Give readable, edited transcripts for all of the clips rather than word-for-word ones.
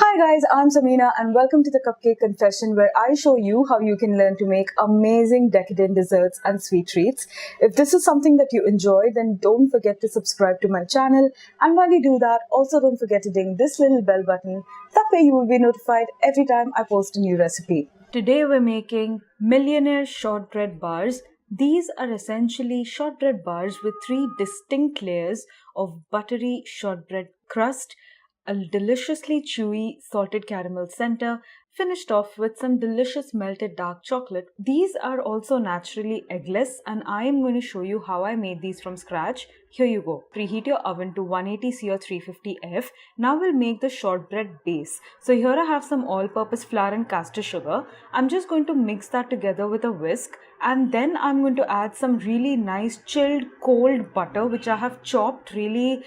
Hi guys, I'm Samina and welcome to the Cupcake Confession where I show you how you can learn to make amazing decadent desserts and sweet treats. If this is something that you enjoy, then don't forget to subscribe to my channel, and while you do that, also don't forget to ding this little bell button. That way you will be notified every time I post a new recipe. Today we're making Millionaire Shortbread bars. These are essentially shortbread bars with three distinct layers of buttery shortbread crust, a deliciously chewy salted caramel center, finished off with some delicious melted dark chocolate. These are also naturally eggless, and I am going to show you how I made these from scratch. Here you go. Preheat your oven to 180C or 350F. Now we'll make the shortbread base. So here I have some all-purpose flour and caster sugar. I'm just going to mix that together with a whisk, and then I'm going to add some really nice chilled cold butter which I have chopped really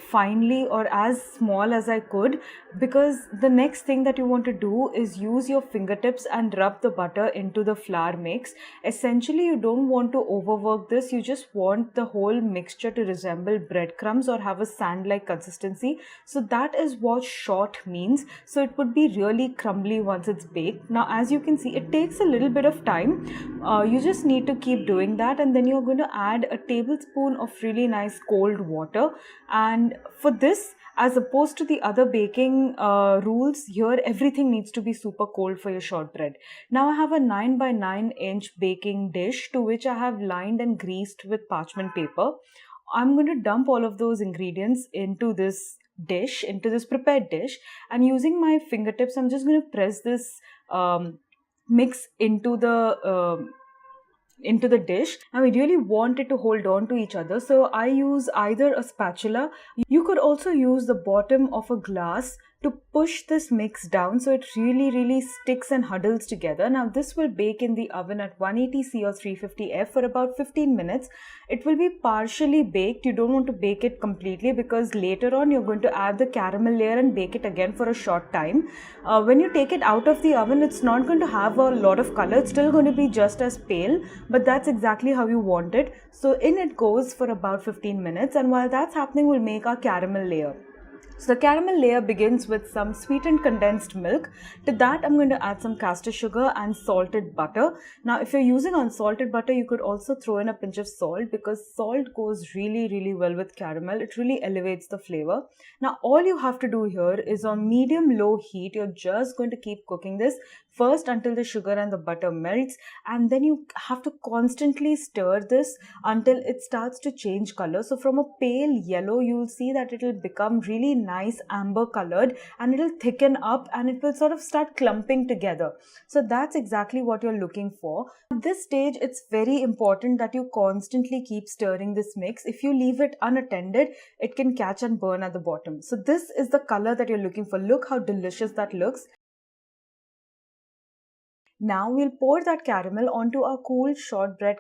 finely or as small as I could, because the next thing that you want to do is use your fingertips and rub the butter into the flour mix. Essentially, you don't want to overwork this. You just want the whole mixture to resemble breadcrumbs or have a sand-like consistency. So that is what short means. So it would be really crumbly once it's baked. Now, as you can see, it takes a little bit of time. You just need to keep doing that, and then you're going to add a tablespoon of really nice cold water. And for this, as opposed to the other baking rules, here everything needs to be super cold for your shortbread. Now I have a 9 by 9 inch baking dish to which I have lined and greased with parchment paper. I'm going to dump all of those ingredients into this dish, into this prepared dish, and using my fingertips, I'm just going to press this mix into the dish. Now we really want it to hold on to each other, so I use either a spatula. You could also use the bottom of a glass to push this mix down so it really sticks and huddles together. Now this will bake in the oven at 180C or 350F for about 15 minutes. It will be partially baked. You don't want to bake it completely because later on you're going to add the caramel layer and bake it again for a short time. When you take it out of the oven, it's not going to have a lot of color. It's still going to be just as pale, but that's exactly how you want it. So in it goes for about 15 minutes, and while that's happening, we'll make our caramel layer. So the caramel layer begins with some sweetened condensed milk. To that, I'm going to add some caster sugar and salted butter. Now, if you're using unsalted butter, you could also throw in a pinch of salt because salt goes really well with caramel. It really elevates the flavor. Now, all you have to do here is on medium-low heat, you're just going to keep cooking this first until the sugar and the butter melts, and then you have to constantly stir this until it starts to change color. So from a pale yellow, you'll see that it'll become really nice amber colored, and it'll thicken up and it will sort of start clumping together. So that's exactly what you're looking for. At this stage, it's very important that you constantly keep stirring this mix. If you leave it unattended, it can catch and burn at the bottom. So this is the color that you're looking for. Look how delicious that looks. Now we'll pour that caramel onto our cool shortbread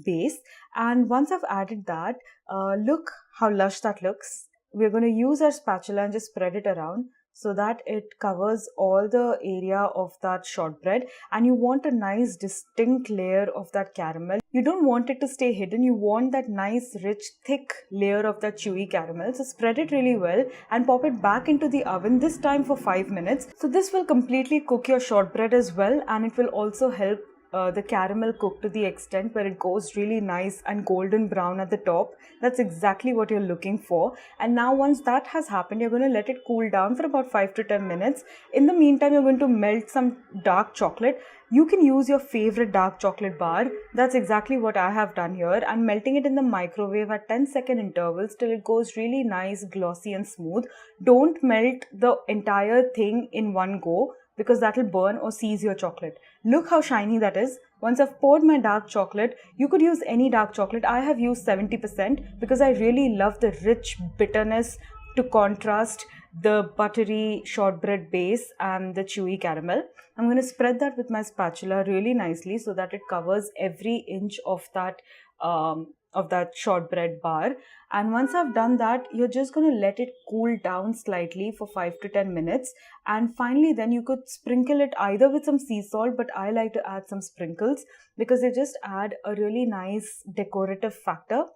base, and once I've added that, look how lush that looks. We're going to use our spatula and just spread it around so that it covers all the area of that shortbread, and you want a nice distinct layer of that caramel. You don't want it to stay hidden. You want that nice rich thick layer of that chewy caramel. So spread it really well and pop it back into the oven, this time for 5 minutes. So this will completely cook your shortbread as well, and it will also help the caramel cook to the extent where it goes really nice and golden brown at the top. That's exactly what you're looking for. And now once that has happened, you're going to let it cool down for about 5 to 10 minutes. In the meantime, you're going to melt some dark chocolate. You can use your favorite dark chocolate bar. That's exactly what I have done here. I'm melting it in the microwave at 10-second intervals till it goes really nice, glossy and smooth. Don't melt the entire thing in one go, because that will burn or seize your chocolate. Look how shiny that is. Once I've poured my dark chocolate, you could use any dark chocolate. I have used 70% because I really love the rich bitterness to contrast the buttery shortbread base and the chewy caramel. I'm going to spread that with my spatula really nicely so that it covers every inch of that shortbread bar. And once I've done that, you're just going to let it cool down slightly for 5 to 10 minutes. And finally, then you could sprinkle it either with some sea salt, but I like to add some sprinkles because they just add a really nice decorative factor.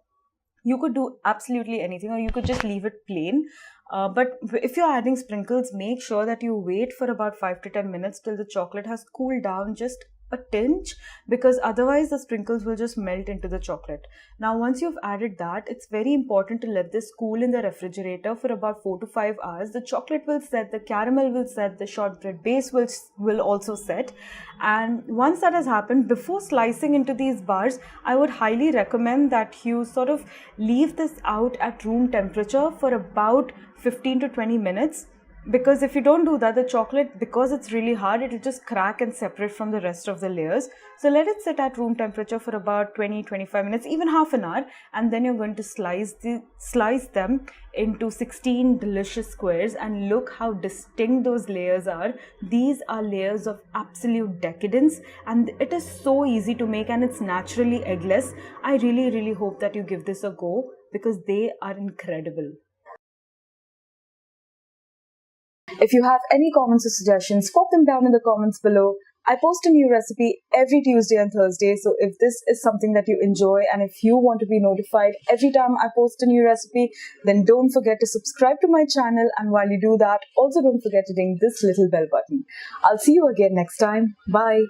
You could do absolutely anything, or you could just leave it plain. But if you're adding sprinkles, make sure that you wait for about 5 to 10 minutes till the chocolate has cooled down just a tinge, because otherwise the sprinkles will just melt into the chocolate. Now, once you've added that, it's very important to let this cool in the refrigerator for about 4 to 5 hours. The chocolate will set, the caramel will set, the shortbread base will also set. And once that has happened, before slicing into these bars, I would highly recommend that you sort of leave this out at room temperature for about 15 to 20 minutes, because if you don't do that, the chocolate, because it's really hard, it will just crack and separate from the rest of the layers. So let it sit at room temperature for about 20-25 minutes, even half an hour, and then you're going to slice them into 16 delicious squares, and look how distinct those layers are. These are layers of absolute decadence, and it is so easy to make, and it's naturally eggless. I really hope that you give this a go, because they are incredible. If you have any comments or suggestions, pop them down in the comments below. I post a new recipe every Tuesday and Thursday, so if this is something that you enjoy and if you want to be notified every time I post a new recipe, then don't forget to subscribe to my channel, and while you do that, also don't forget to ding this little bell button. I'll see you again next time. Bye.